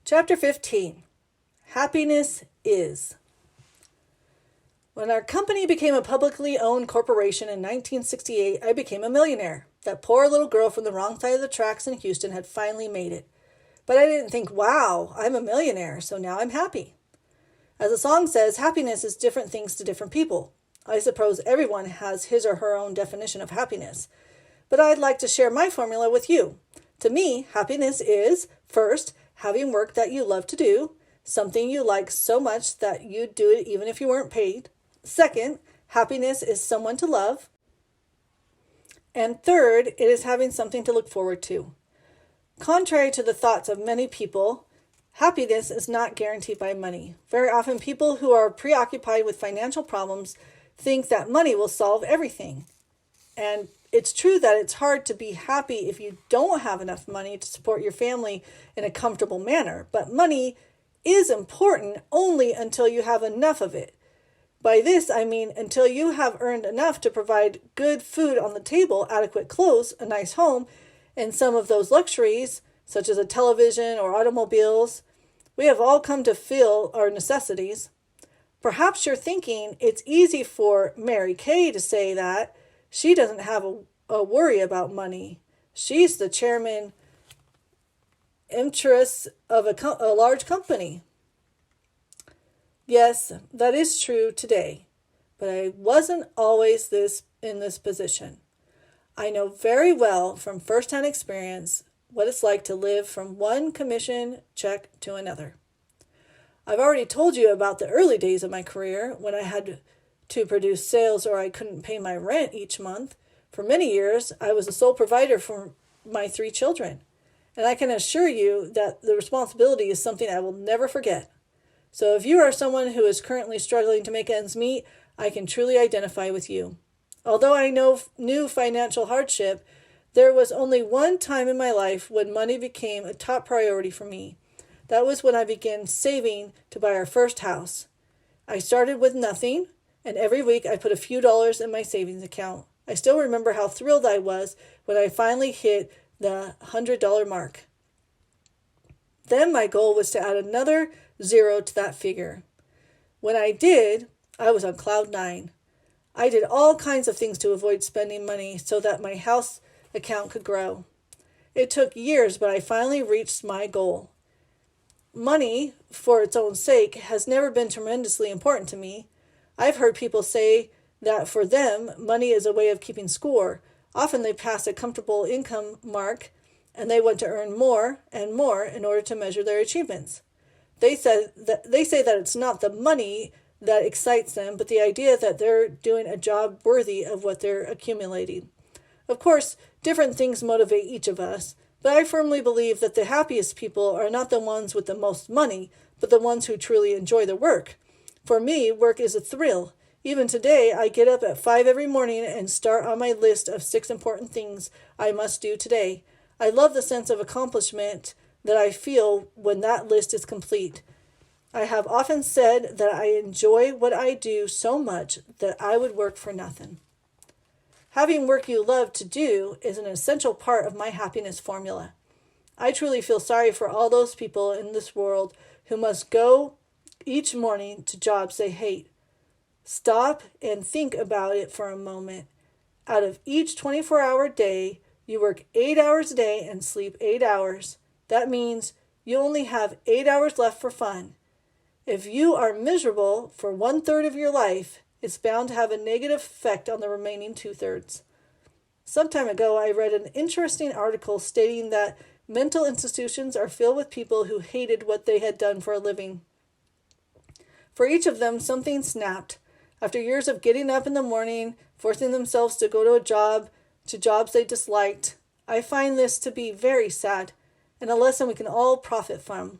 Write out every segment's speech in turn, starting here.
Chapter 15. Happiness is. When our company became a publicly owned corporation in 1968, I became a millionaire. That poor little girl from the wrong side of the tracks in Houston had finally made it. But I didn't think, wow, I'm a millionaire, so now I'm happy. As the song says, happiness is different things to different people. I suppose everyone has his or her own definition of happiness. But I'd like to share my formula with you. To me, happiness is, first, having work that you love to do, something you like so much that you'd do it even if you weren't paid. Second, happiness is someone to love. And third, it is having something to look forward to. Contrary to the thoughts of many people, happiness is not guaranteed by money. Very often, people who are preoccupied with financial problems think that money will solve everything. And it's true that it's hard to be happy if you don't have enough money to support your family in a comfortable manner. But money is important only until you have enough of it. By this, I mean until you have earned enough to provide good food on the table, adequate clothes, a nice home, and some of those luxuries, such as a television or automobiles. We have all come to feel our necessities. Perhaps you're thinking it's easy for Mary Kay to say that. She doesn't have a worry about money. She's the chairman empress of a large company. Yes, that is true today, but I wasn't always in this position. I know very well from first-hand experience what it's like to live from one commission check to another. I've already told you about the early days of my career when I had to produce sales or I couldn't pay my rent each month. For many years, I was the sole provider for my 3 children, and I can assure you that the responsibility is something I will never forget. So if you are someone who is currently struggling to make ends meet, I can truly identify with you. Although I knew financial hardship, there was only one time in my life when money became a top priority for me. That was when I began saving to buy our first house. I started with nothing, and every week I put a few dollars in my savings account. I still remember how thrilled I was when I finally hit the $100 mark. Then my goal was to add another 0 to that figure. When I did, I was on cloud 9. I did all kinds of things to avoid spending money so that my house account could grow. It took years, but I finally reached my goal. Money, for its own sake, has never been tremendously important to me. I've heard people say that for them, money is a way of keeping score. Often they pass a comfortable income mark and they want to earn more and more in order to measure their achievements. They say that it's not the money that excites them, but the idea that they're doing a job worthy of what they're accumulating. Of course, different things motivate each of us, but I firmly believe that the happiest people are not the ones with the most money, but the ones who truly enjoy their work. For me, work is a thrill. Even today, I get up at 5 every morning and start on my list of 6 important things I must do today. I love the sense of accomplishment that I feel when that list is complete. I have often said that I enjoy what I do so much that I would work for nothing. Having work you love to do is an essential part of my happiness formula. I truly feel sorry for all those people in this world who must go each morning to jobs they hate. Stop and think about it for a moment. Out of each 24-hour day, you work 8 hours a day and sleep 8 hours. That means you only have 8 hours left for fun. If you are miserable for 1/3 of your life, it's bound to have a negative effect on the remaining 2/3. Some time ago, I read an interesting article stating that mental institutions are filled with people who hated what they had done for a living. For each of them, something snapped. After years of getting up in the morning, forcing themselves to go to jobs they disliked, I find this to be very sad and a lesson we can all profit from.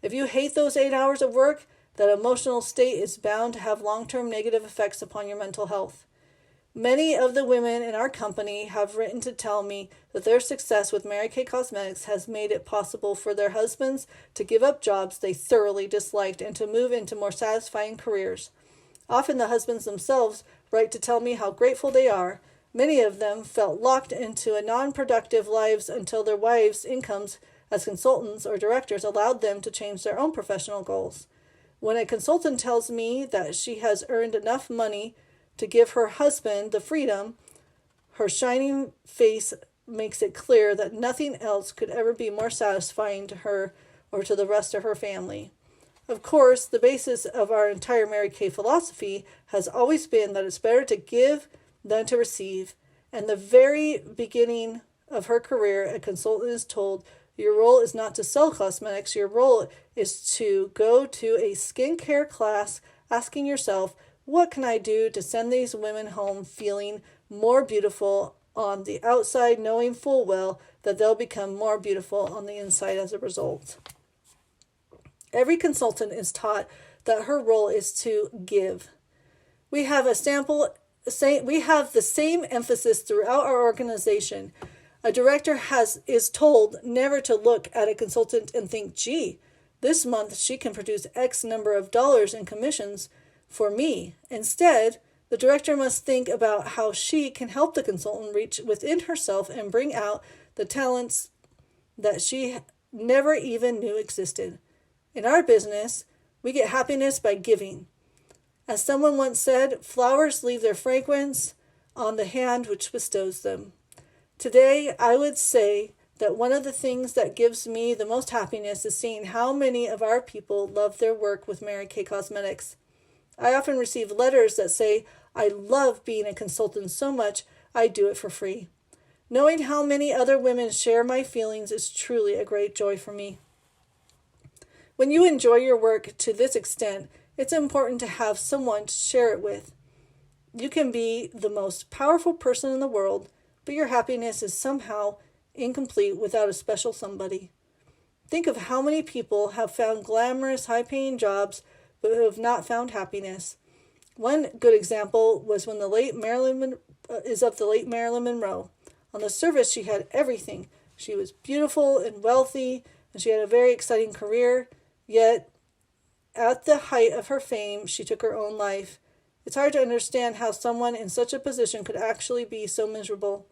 If you hate those 8 hours of work, that emotional state is bound to have long-term negative effects upon your mental health. Many of the women in our company have written to tell me that their success with Mary Kay Cosmetics has made it possible for their husbands to give up jobs they thoroughly disliked and to move into more satisfying careers. Often the husbands themselves write to tell me how grateful they are. Many of them felt locked into a non-productive lives until their wives' incomes as consultants or directors allowed them to change their own professional goals. When a consultant tells me that she has earned enough money to give her husband the freedom, her shining face makes it clear that nothing else could ever be more satisfying to her or to the rest of her family. Of course, the basis of our entire Mary Kay philosophy has always been that it's better to give than to receive. And the very beginning of her career, a consultant is told, your role is not to sell cosmetics. Your role is to go to a skincare class asking yourself, what can I do to send these women home feeling more beautiful on the outside, knowing full well that they'll become more beautiful on the inside as a result. Every consultant is taught that her role is to give. We have the same emphasis throughout our organization. A director is told never to look at a consultant and think, gee, this month she can produce X number of dollars in commissions for me. Instead, the director must think about how she can help the consultant reach within herself and bring out the talents that she never even knew existed. In our business, we get happiness by giving. As someone once said, flowers leave their fragrance on the hand which bestows them. Today, I would say that one of the things that gives me the most happiness is seeing how many of our people love their work with Mary Kay Cosmetics. I often receive letters that say, I love being a consultant so much, I do it for free. Knowing how many other women share my feelings is truly a great joy for me. When you enjoy your work to this extent, it's important to have someone to share it with. You can be the most powerful person in the world, but your happiness is somehow incomplete without a special somebody. Think of how many people have found glamorous, high-paying jobs, but who have not found happiness. One good example was when the late Marilyn Monroe. On the surface, she had everything. She was beautiful and wealthy, and she had a very exciting career. Yet, at the height of her fame, she took her own life. It's hard to understand how someone in such a position could actually be so miserable.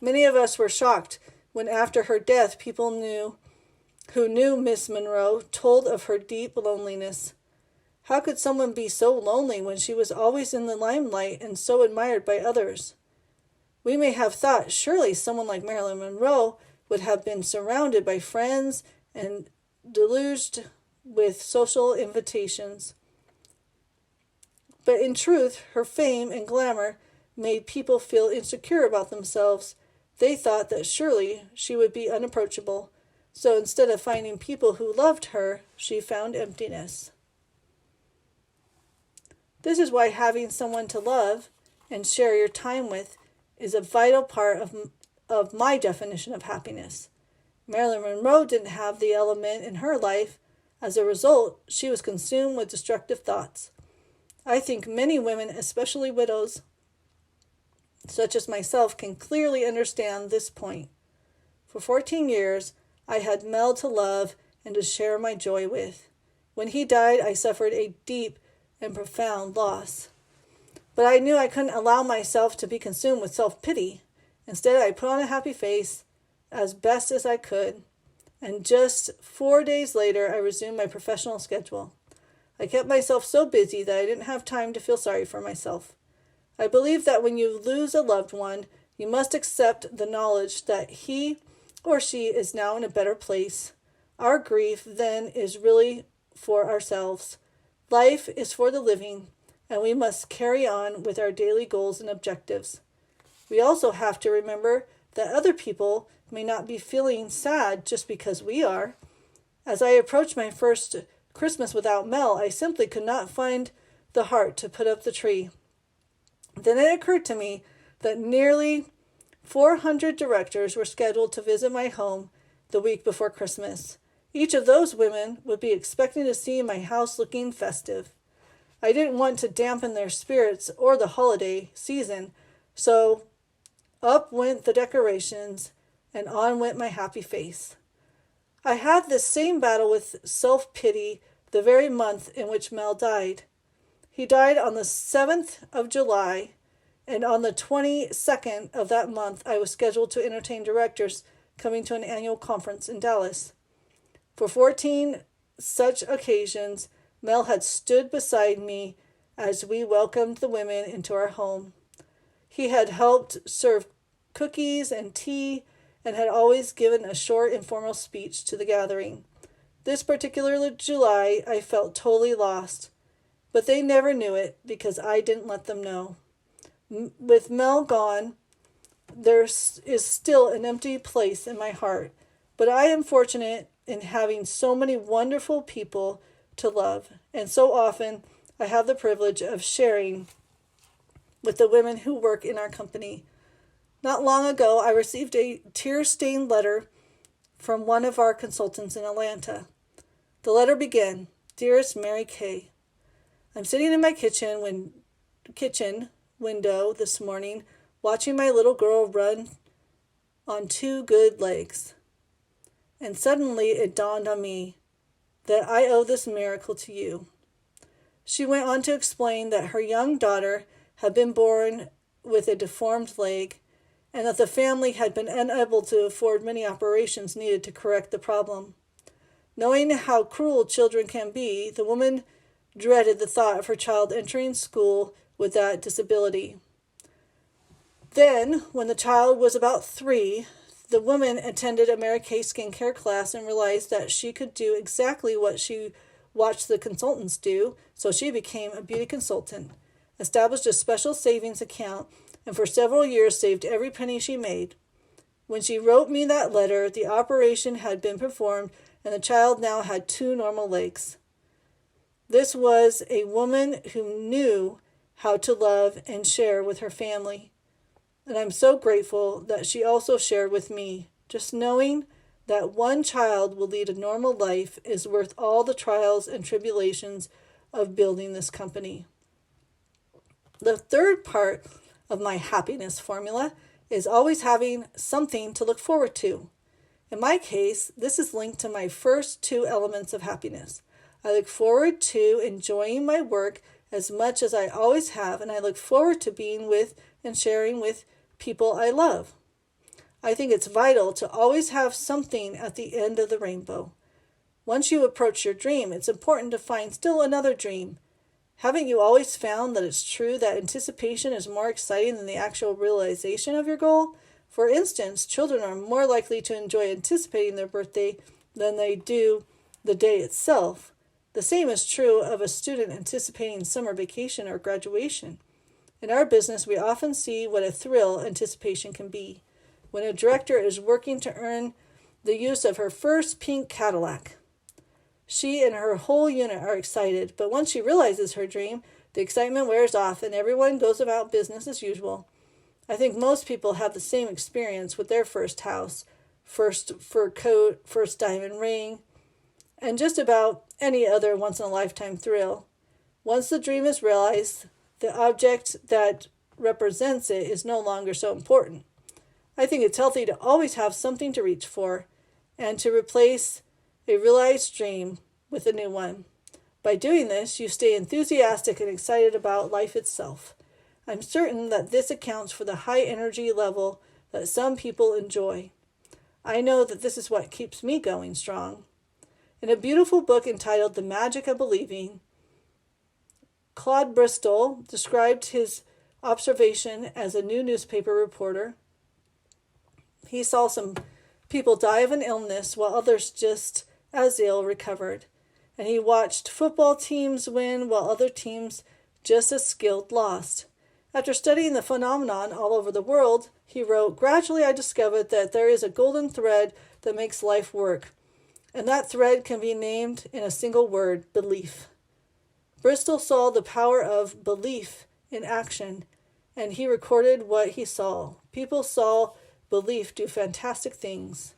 Many of us were shocked when after her death, people who knew Miss Monroe told of her deep loneliness. How could someone be so lonely when she was always in the limelight and so admired by others? We may have thought surely someone like Marilyn Monroe would have been surrounded by friends and deluged with social invitations. But in truth, her fame and glamour made people feel insecure about themselves. They thought that surely she would be unapproachable. So instead of finding people who loved her, she found emptiness. This is why having someone to love and share your time with is a vital part of my definition of happiness. Marilyn Monroe didn't have the element in her life. As a result, she was consumed with destructive thoughts. I think many women, especially widows, such as myself, can clearly understand this point. For 14 years, I had Mel to love and to share my joy with. When he died, I suffered a deep and profound loss. But I knew I couldn't allow myself to be consumed with self-pity. Instead, I put on a happy face as best as I could, and just 4 days later, I resumed my professional schedule. I kept myself so busy that I didn't have time to feel sorry for myself. I believe that when you lose a loved one, you must accept the knowledge that he or she is now in a better place. Our grief, then, is really for ourselves. Life is for the living, and we must carry on with our daily goals and objectives. We also have to remember that other people may not be feeling sad just because we are. As I approached my first Christmas without Mel, I simply could not find the heart to put up the tree. Then it occurred to me that nearly 400 directors were scheduled to visit my home the week before Christmas. Each of those women would be expecting to see my house looking festive. I didn't want to dampen their spirits or the holiday season, so up went the decorations and on went my happy face. I had this same battle with self-pity the very month in which Mel died. He died on the 7th of July, and on the 22nd of that month I was scheduled to entertain directors coming to an annual conference in Dallas. For 14 such occasions, Mel had stood beside me as we welcomed the women into our home. He had helped serve cookies and tea and had always given a short informal speech to the gathering. This particular July, I felt totally lost, but they never knew it because I didn't let them know. With Mel gone, there is still an empty place in my heart, but I am fortunate in having so many wonderful people to love, and so often I have the privilege of sharing with the women who work in our company. Not long ago, I received a tear-stained letter from one of our consultants in Atlanta. The letter began, "Dearest Mary Kay, I'm sitting in my kitchen window this morning, watching my little girl run on two good legs. And suddenly it dawned on me that I owe this miracle to you." She went on to explain that her young daughter had been born with a deformed leg and that the family had been unable to afford many operations needed to correct the problem. Knowing how cruel children can be, the woman dreaded the thought of her child entering school with that disability. Then, when the child was about 3, the woman attended a Mary Kay skincare class and realized that she could do exactly what she watched the consultants do, so she became a beauty consultant, established a special savings account, and for several years saved every penny she made. When she wrote me that letter, the operation had been performed and the child now had 2 normal legs. This was a woman who knew how to love and share with her family. And I'm so grateful that she also shared with me. Just knowing that one child will lead a normal life is worth all the trials and tribulations of building this company. The third part of my happiness formula is always having something to look forward to. In my case, this is linked to my first 2 elements of happiness. I look forward to enjoying my work as much as I always have, and I look forward to being with and sharing with people I love. I think it's vital to always have something at the end of the rainbow. Once you approach your dream, it's important to find still another dream. Haven't you always found that it's true that anticipation is more exciting than the actual realization of your goal? For instance, children are more likely to enjoy anticipating their birthday than they do the day itself. The same is true of a student anticipating summer vacation or graduation. In our business, we often see what a thrill anticipation can be. When a director is working to earn the use of her first pink Cadillac, she and her whole unit are excited, but once she realizes her dream, the excitement wears off and everyone goes about business as usual. I think most people have the same experience with their first house, first fur coat, first diamond ring, and just about any other once-in-a-lifetime thrill. Once the dream is realized, the object that represents it is no longer so important. I think it's healthy to always have something to reach for and to replace a realized dream with a new one. By doing this, you stay enthusiastic and excited about life itself. I'm certain that this accounts for the high energy level that some people enjoy. I know that this is what keeps me going strong. In a beautiful book entitled The Magic of Believing, Claude Bristol described his observation as a new newspaper reporter. He saw some people die of an illness while others just as ill recovered. And he watched football teams win while other teams just as skilled lost. After studying the phenomenon all over the world, he wrote, "Gradually I discovered that there is a golden thread that makes life work. And that thread can be named in a single word, belief." Bristol saw the power of belief in action, and he recorded what he saw. People saw belief do fantastic things.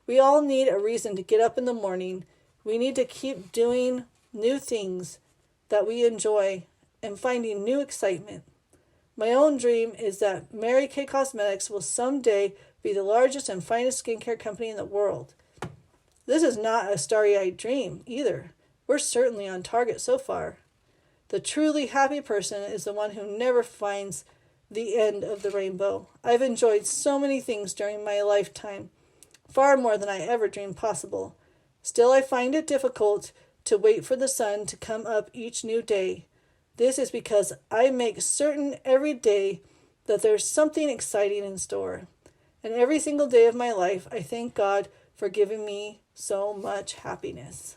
We all need a reason to get up in the morning. We need to keep doing new things that we enjoy and finding new excitement. My own dream is that Mary Kay Cosmetics will someday be the largest and finest skincare company in the world. This is not a starry-eyed dream either. We're certainly on target so far. The truly happy person is the one who never finds the end of the rainbow. I've enjoyed so many things during my lifetime. far more than I ever dreamed possible. Still, I find it difficult to wait for the sun to come up each new day. This is because I make certain every day that there's something exciting in store. And every single day of my life, I thank God for giving me so much happiness.